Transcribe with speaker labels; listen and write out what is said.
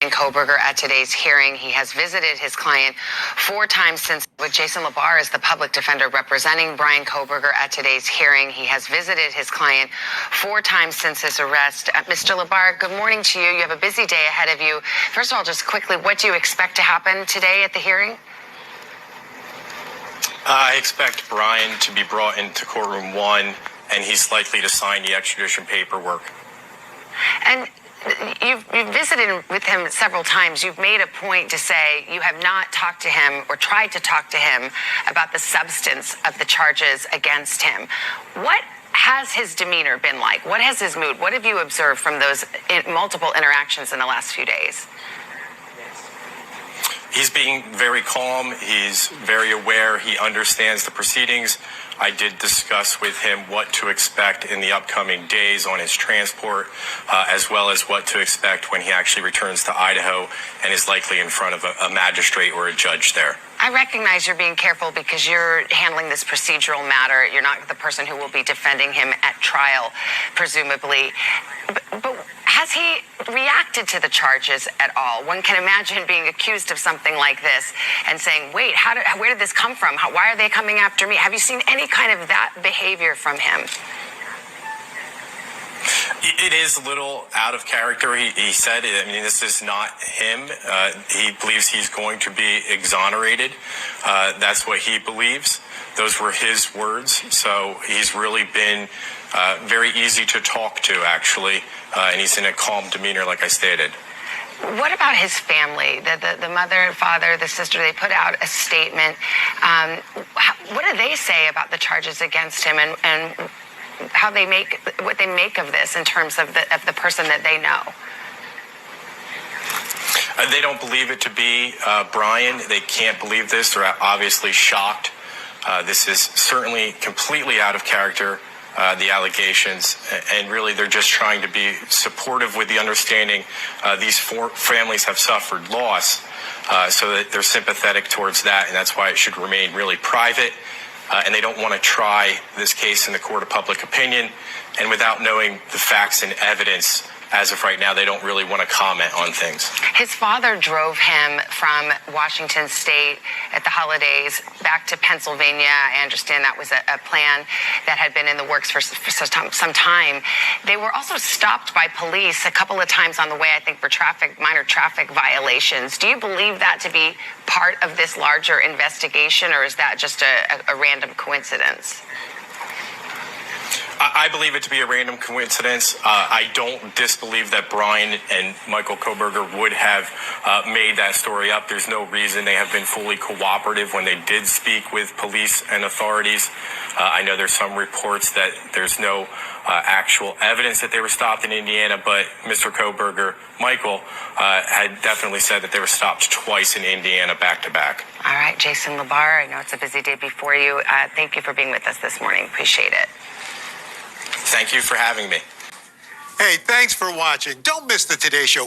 Speaker 1: Kohberger at today's hearing. He has visited his client 4 times since. With Jason Labar as the public defender representing Bryan Kohberger at today's hearing. He has visited his client 4 times since his arrest. Mr. Labar, good morning to you. You have a busy day ahead of you. First of all, just quickly, what do you expect to happen today at the hearing?
Speaker 2: I expect Bryan to be brought into courtroom 1, and he's likely to sign the extradition paperwork.
Speaker 1: And you've visited with him several times. You've made a point to say you have not talked to him or tried to talk to him about the substance of the charges against him. What has his demeanor been like? What has his mood? What have you observed from those multiple interactions in the last few days?
Speaker 2: He's being very calm. He's very aware. He understands the proceedings. I did discuss with him what to expect in the upcoming days on his transport, as well as what to expect when he actually returns to Idaho and is likely in front of a magistrate or a judge there.
Speaker 1: I recognize you're being careful because you're handling this procedural matter. You're not the person who will be defending him at trial, presumably. But has he reacted to the charges at all? One can imagine being accused of something like this and saying, wait, where did this come from? Why are they coming after me? Have you seen any kind of that behavior from him?
Speaker 2: It is a little out of character. He said, I mean, this is not him. He believes he's going to be exonerated. That's what he believes. Those were his words. So he's really been very easy to talk to, actually. And he's in a calm demeanor, like I stated.
Speaker 1: What about his family? The mother, father, the sister, they put out a statement. What do they say about the charges against him and what they make of this in terms of the person that they know?
Speaker 2: They don't believe it to be Bryan. They can't believe this. They're obviously shocked. This is certainly completely out of character, the allegations, and really they're just trying to be supportive with the understanding these 4 families have suffered loss, so that they're sympathetic towards that, and that's why it should remain really private. And they don't want to try this case in the court of public opinion. And without knowing the facts and evidence, as of right now, they don't really want to comment on things.
Speaker 1: His father drove him from Washington State at the holidays back to Pennsylvania. I understand that was a plan that had been in the works for some time. They were also stopped by police a couple of times on the way, I think, for minor traffic violations. Do you believe that to be part of this larger investigation, or is that just a random coincidence?
Speaker 2: I believe it to be a random coincidence. I don't disbelieve that Bryan and Michael Kohberger would have made that story up. There's no reason. They have been fully cooperative when they did speak with police and authorities. I know there's some reports that there's no actual evidence that they were stopped in Indiana, but Mr. Kohberger, Michael, had definitely said that they were stopped twice in Indiana back to back.
Speaker 1: All right, Jason Labar, I know it's a busy day before you. Thank you for being with us this morning. Appreciate it.
Speaker 2: Thank you for having me.
Speaker 3: Hey, thanks for watching. Don't miss the Today Show